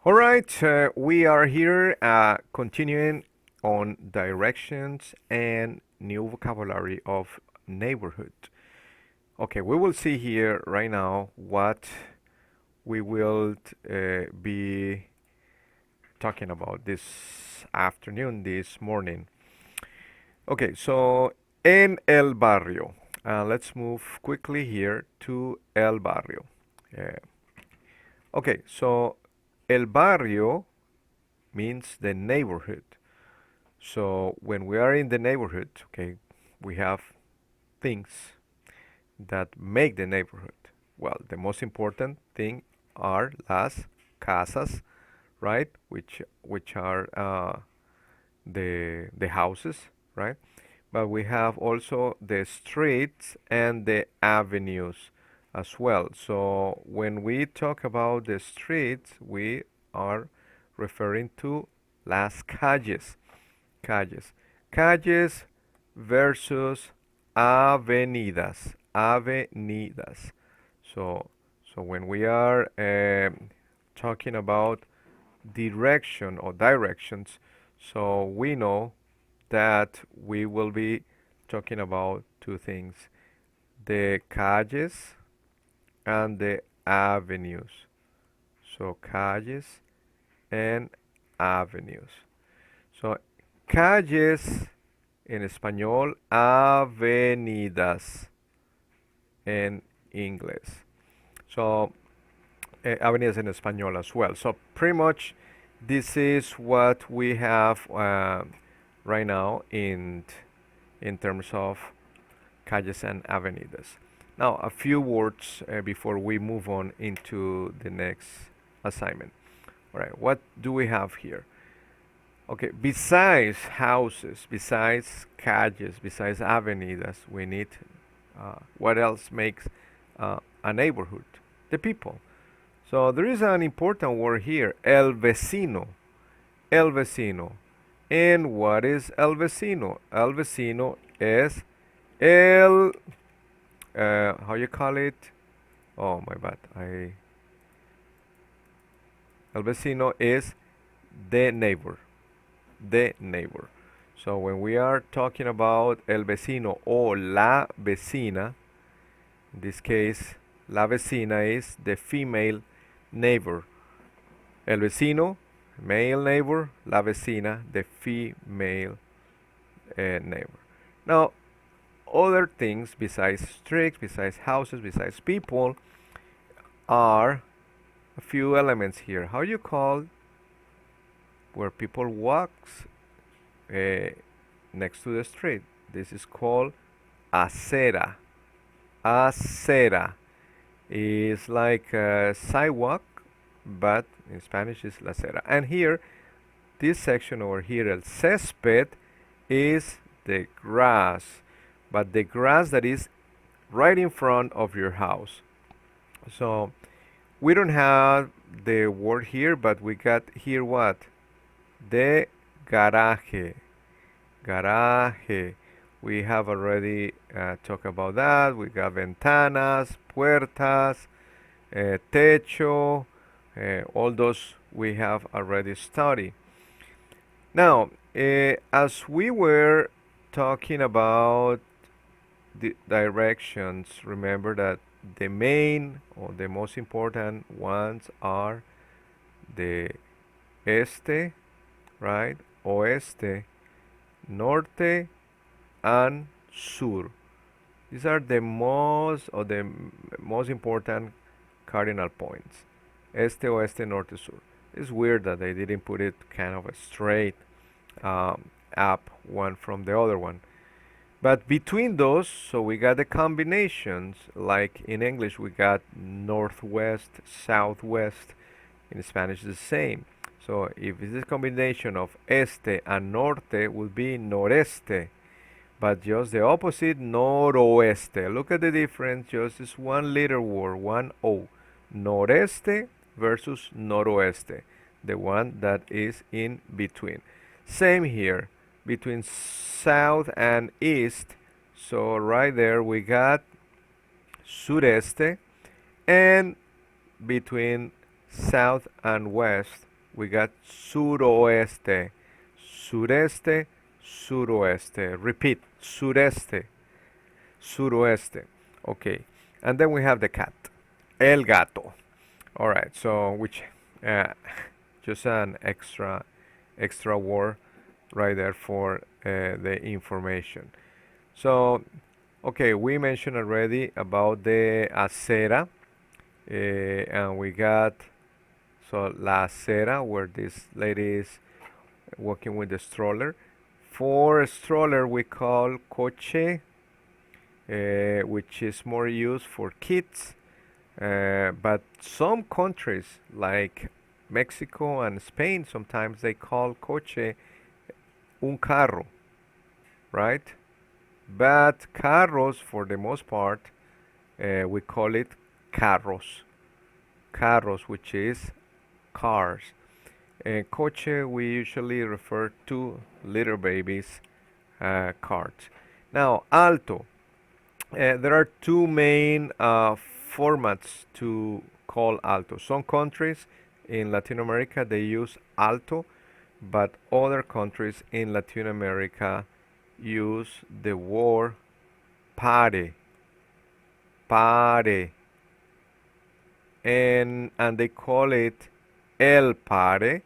All right, we are here continuing on directions and new vocabulary of neighborhood. Okay, we will see here right now what we will be talking about this afternoon, this morning. Okay, so en el barrio. Let's move quickly here to el barrio. Uh, okay, so el barrio means the neighborhood. So when we are in the neighborhood, okay, we have things that make the neighborhood. Well, the most important thing are las casas, right? Which are the houses, right? But we have also the streets and the avenues as well. So when we talk about the streets, we are referring to las calles. Calles. Calles versus avenidas. Avenidas. So, so when we are talking about direction or directions, so we know that we will be talking about two things, the calles and the avenues. So calles and avenues. So calles en español, avenidas en inglés. So avenidas en español as well. So pretty much this is what we have right now in terms of calles and avenidas. Now, a few words before we move on into the next assignment. All right, what do we have here? Okay, besides houses, besides calles, besides avenidas, we need what else makes a neighborhood? The people. So there is an important word here, el vecino. El vecino. And what is el vecino? El vecino is el, how you call it? Oh, my bad. El vecino is the neighbor. The neighbor. So when we are talking about el vecino or la vecina, in this case, la vecina is the female neighbor. El vecino, male neighbor. La vecina, the female neighbor. Now, other things besides streets, besides houses, besides people, are a few elements here. How you call where people walks next to the street? This is called acera. Acera is like a sidewalk, but in Spanish is la acera. And here, this section over here, el césped, is the grass, but the grass that is right in front of your house. So we don't have the word here, but we got here what? The garaje. Garaje. We have already talked about that. We got ventanas, puertas, techo, all those we have already studied. Now, as we were talking about the directions, remember that the main or the most important ones are the este, right? Oeste, norte, and sur. These are the most important cardinal points. Este, oeste, norte, sur. It's weird that they didn't put it kind of a straight up one from the other one. But between those, so we got the combinations, like in English we got northwest, southwest. In Spanish the same. So if it's a combination of este and norte, would be noreste. But just the opposite, noroeste. Look at the difference, just this one letter word, one O. Noreste versus noroeste, the one that is in between. Same here, between south and east. So right there we got sureste, and between south and west we got suroeste, sureste, suroeste. Repeat, sureste, suroeste. Okay, and then we have the cat, el gato. All right, so which uh, just an extra word right there for the information. So, okay, we mentioned already about the acera, and we got so la acera where this lady is walking with the stroller. For a stroller, we call coche, which is more used for kids. But some countries like Mexico and Spain sometimes they call coche un carro, right? But carros, for the most part, we call it carros. Carros, which is cars. Coche, we usually refer to little babies' carts. Now, alto. There are two main formats to call alto. Some countries in Latin America they use alto, but other countries in Latin America use the word pare, pare, and they call it el pare,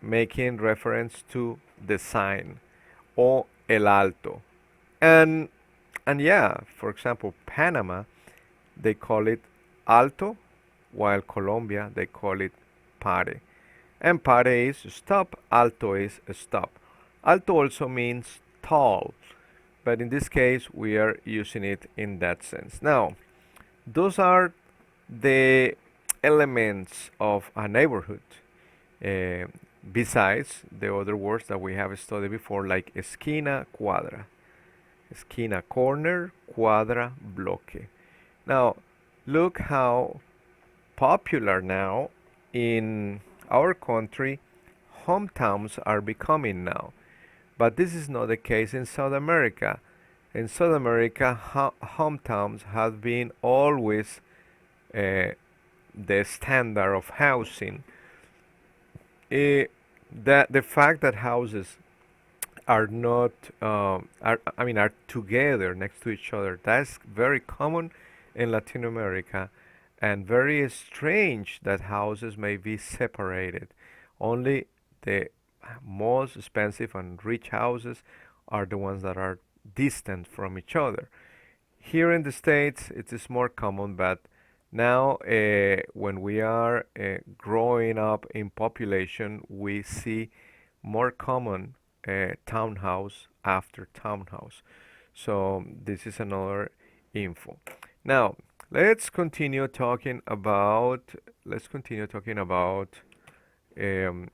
making reference to the sign, o el alto. And and yeah, for example, Panama, they call it alto, while Colombia, they call it pare. And pare is stop, alto is stop. Alto also means tall, but in this case, we are using it in that sense. Now, those are the elements of a neighborhood. Uh, Besides the other words that we have studied before, like esquina, cuadra. Esquina, corner, cuadra, bloque. Now, look how popular now in our country hometowns are becoming now. But this is not the case in South America. In South America, hometowns have been always uh, the standard of housing. The fact that houses are not are together next to each other. That's very common in Latin America and very strange that houses may be separated. Only the most expensive and rich houses are the ones that are distant from each other. Here in the States, it is more common, but now when we are growing up in population, we see more common townhouse after townhouse. So this is another info. Now let's continue talking about um,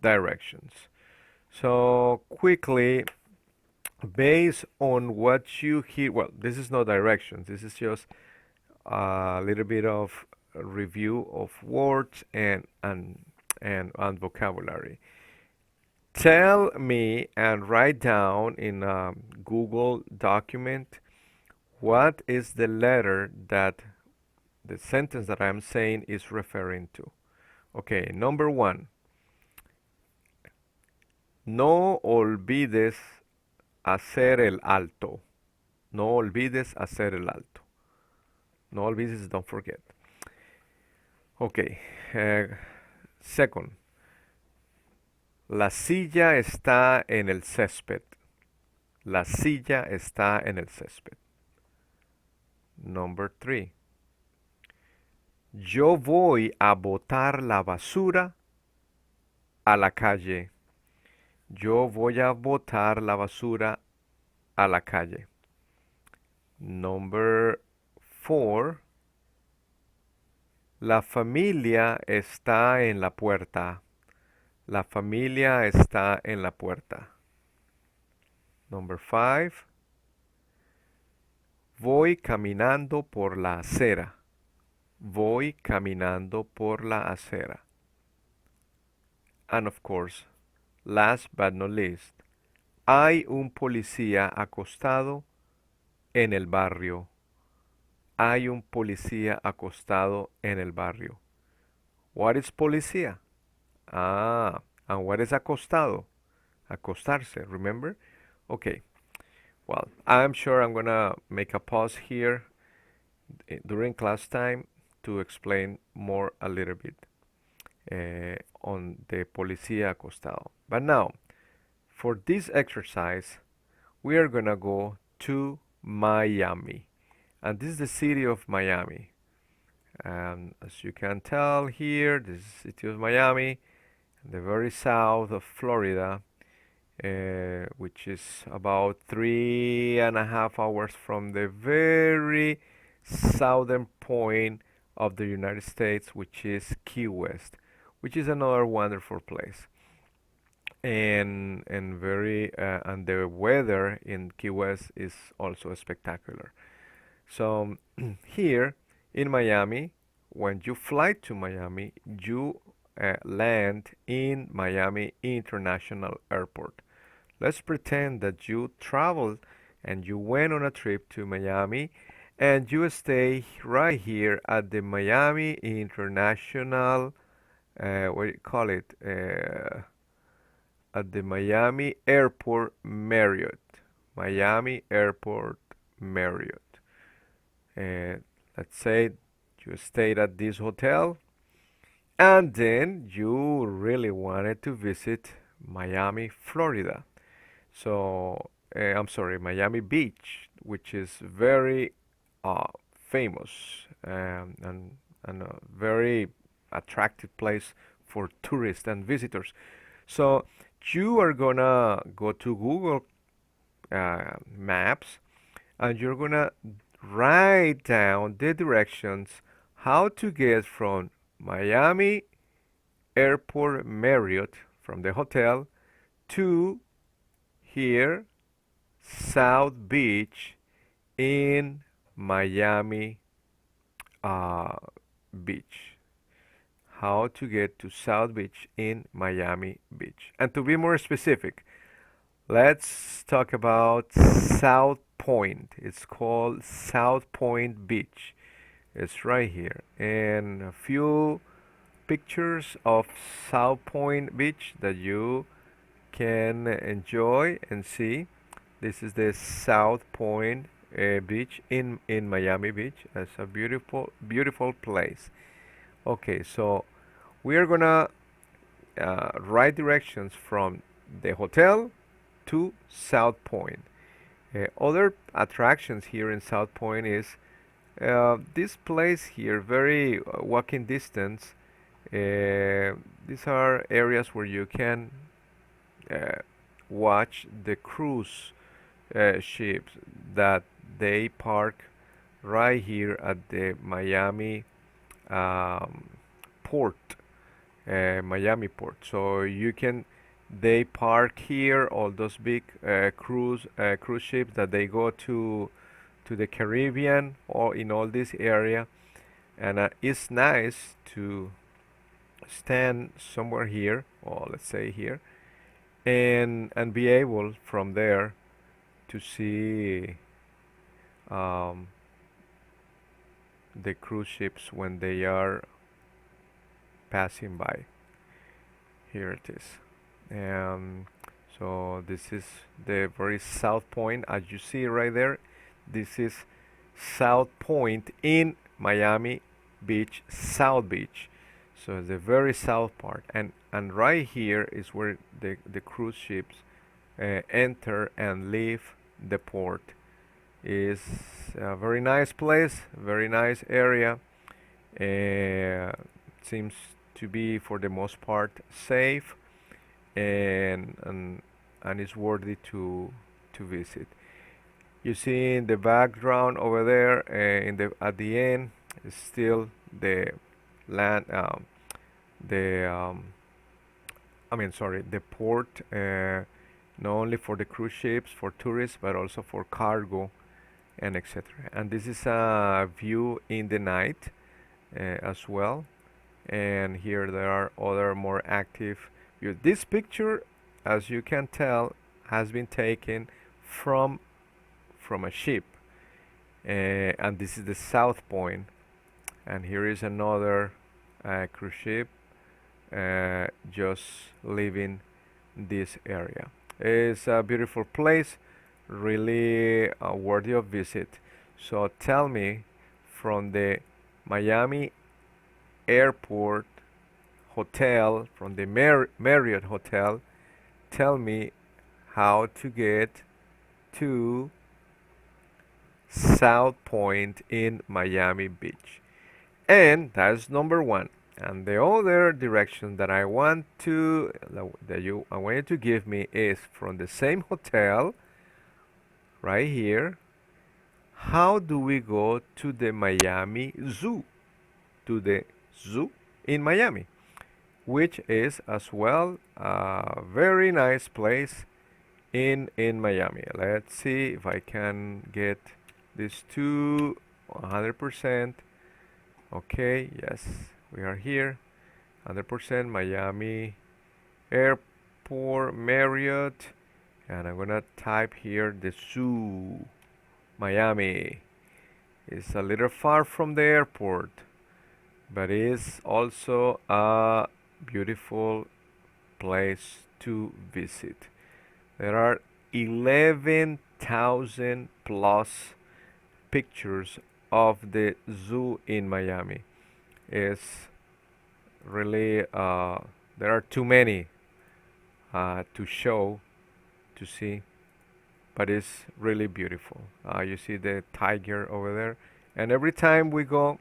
directions. So quickly, based on what you hear, well, this is not directions. This is just a little bit of a review of words and vocabulary. Tell me and write down in a Google document what is the letter that the sentence that I'm saying is referring to. Okay, number one. No olvides hacer el alto. No olvides hacer el alto. No olvides, don't forget. Okay, second. La silla está en el césped. La silla está en el césped. Number three. Yo voy a botar la basura a la calle. Yo voy a botar la basura a la calle. Number four. La familia está en la puerta. La familia está en la puerta. Number five. Voy caminando por la acera. Voy caminando por la acera. And of course, last but not least, hay un policía acostado en el barrio. Hay un policía acostado en el barrio. What is policía? And what is acostado? Acostarse, remember? Okay, well, I'm sure I'm gonna make a pause here during class time to explain more a little bit on the policía acostado. But now, for this exercise, we are gonna go to Miami. And this is the city of Miami. And as you can tell here, this is the city of Miami, the very south of Florida, which is about 3.5 hours from the very southern point of the United States, which is Key West, which is another wonderful place. And the weather in Key West is also spectacular. So here in Miami, when you fly to Miami, you land in Miami International Airport. Let's pretend that you traveled and you went on a trip to Miami and you stay right here at the Miami International, what do you call it? At the Miami Airport Marriott. Miami Airport Marriott. Let's say you stayed at this hotel and then you really wanted to visit Miami, Florida. So, I'm sorry, Miami Beach, which is very famous and a very attractive place for tourists and visitors. So, you are gonna go to Google Maps and you're gonna write down the directions how to get from Miami Airport Marriott from the hotel to here South Beach in Miami uh, Beach. How to get to South Beach in Miami Beach. And to be more specific, let's talk about South Point. It's called South Point Beach. It's right here. And a few pictures of South Point Beach that you can enjoy and see. This is the South Point Beach in Miami Beach. It's a beautiful, beautiful place. Okay, so we are gonna write directions from the hotel to South Point. Other attractions here in South Point is this place here, very walking distance. These are areas where you can uh, watch the cruise ships that they park right here at the Miami um, port, Miami port. So you can they park here all those big cruise ships that they go to the Caribbean or in all this area, and it's nice to stand somewhere here, or let's say here, and be able from there to see um, the cruise ships when they are passing by. Here it is. So this is the very south point, as you see right there. This is South Point in Miami Beach, South Beach. So the very south part, and right here is where the cruise ships enter and leave the port. Is a very nice place, very nice area. Seems to be for the most part safe and and, and is worthy to visit. You see in the background over there, in the at the end, is still the land, the I mean, sorry, the port, not only for the cruise ships, for tourists, but also for cargo and etc. And this is a view in the night as well. And here there are other more active views. This picture, as you can tell, has been taken from a ship, and this is the south point. And here is another cruise ship just leaving this area. It's a beautiful place, really worthy of visit. So tell me, from the Miami Airport Hotel, from the Marriott Hotel, tell me how to get to South Point in Miami Beach. And that's number one. And the other direction that I want you to give me is from the same hotel right here. How do we go to the Miami Zoo? To the zoo in Miami, which is as well a very nice place in Miami. Let's see if I can get this to 100%. Okay, yes, we are here. 100% Miami Airport Marriott, and I'm gonna type here the zoo. Miami. It's a little far from the airport, but it's also a beautiful place to visit. There are 11,000 plus pictures of the zoo in Miami. It's really, there are too many to show, to see, but it's really beautiful. You see the tiger over there, and every time we go,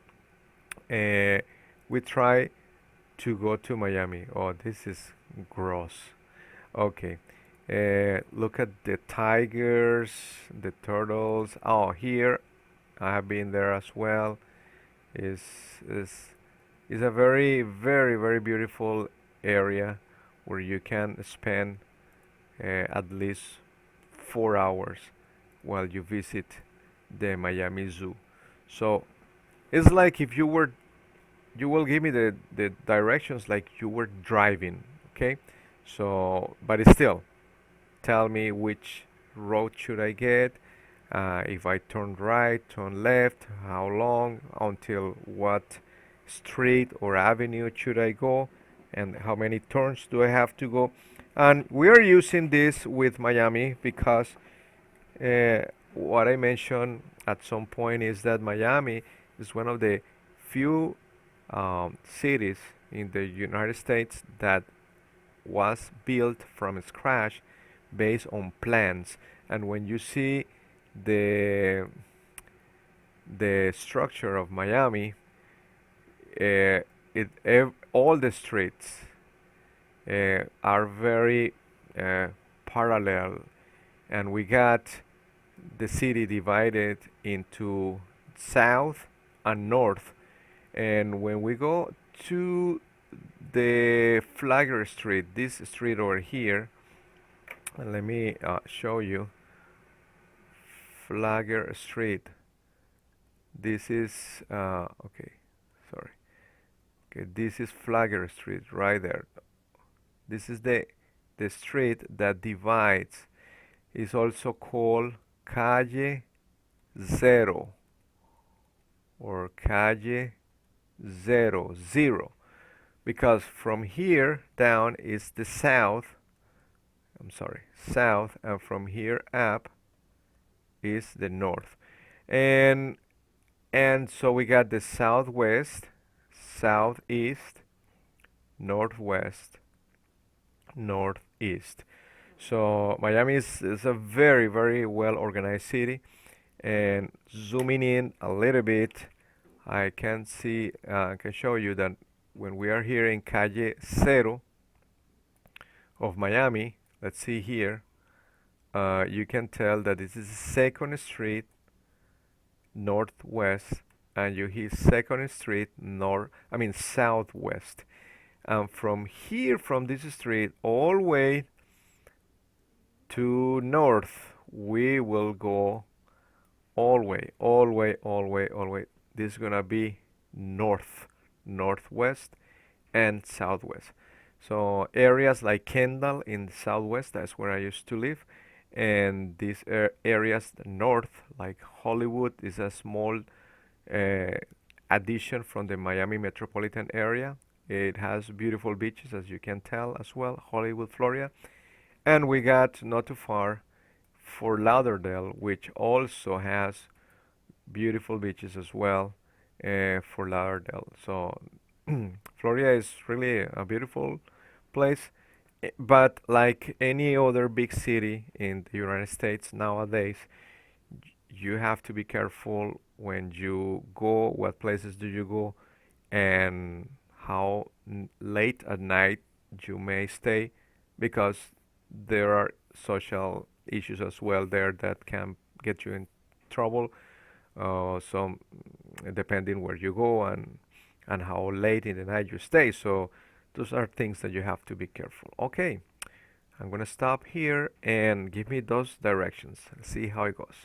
we try to go to Miami. Oh, this is gross. Okay. Look at the tigers, the turtles. Oh, here I have been there as well. Is is a very, very, very beautiful area where you can spend at least 4 hours while you visit the Miami Zoo. So it's like if you will give me the directions like you were driving, okay? So, but it's still, tell me which road should I get, if I turn right, turn left, how long, until what street or avenue should I go, and how many turns do I have to go. And we are using this with Miami because uh, what I mentioned at some point is that Miami is one of the few cities in the United States that was built from scratch based on plans. And when you see the the structure of Miami, all the streets are very parallel, and we got the city divided into south and north. And when we go to the Flagler Street, this street over here, and let me show you Flagler Street. This is okay, sorry. Okay, this is Flagler Street right there. This is the street that divides. It's also called Calle Zero or Calle Zero, because from here down is the south. I'm sorry, south, and from here up is the north. And so we got the southwest, southeast, northwest, northeast. So Miami is a very, very well organized city. And zooming in a little bit, I can see, can show you that when we are here in Calle Cero of Miami, let's see here, you can tell that this is Second Street northwest, and you hit Second Street southwest. And from here, from this street all the way to north, we will go all the way, all the way, all the way, all the way. This is gonna be north, northwest, and southwest. So areas like Kendall in the southwest, that's where I used to live, and these areas north, like Hollywood, is a small uh, addition from the Miami metropolitan area. It has beautiful beaches, as you can tell as well, Hollywood, Florida. And we got not too far Fort Lauderdale, which also has beautiful beaches as well, Fort Lauderdale. So Florida is really a beautiful place, but like any other big city in the United States nowadays, you have to be careful when you go, what places do you go, and how late at night you may stay, because there are social issues as well there that can get you in trouble. So depending where you go and how late in the night you stay. So those are things that you have to be careful. Okay, I'm gonna stop here and give me those directions. See how it goes.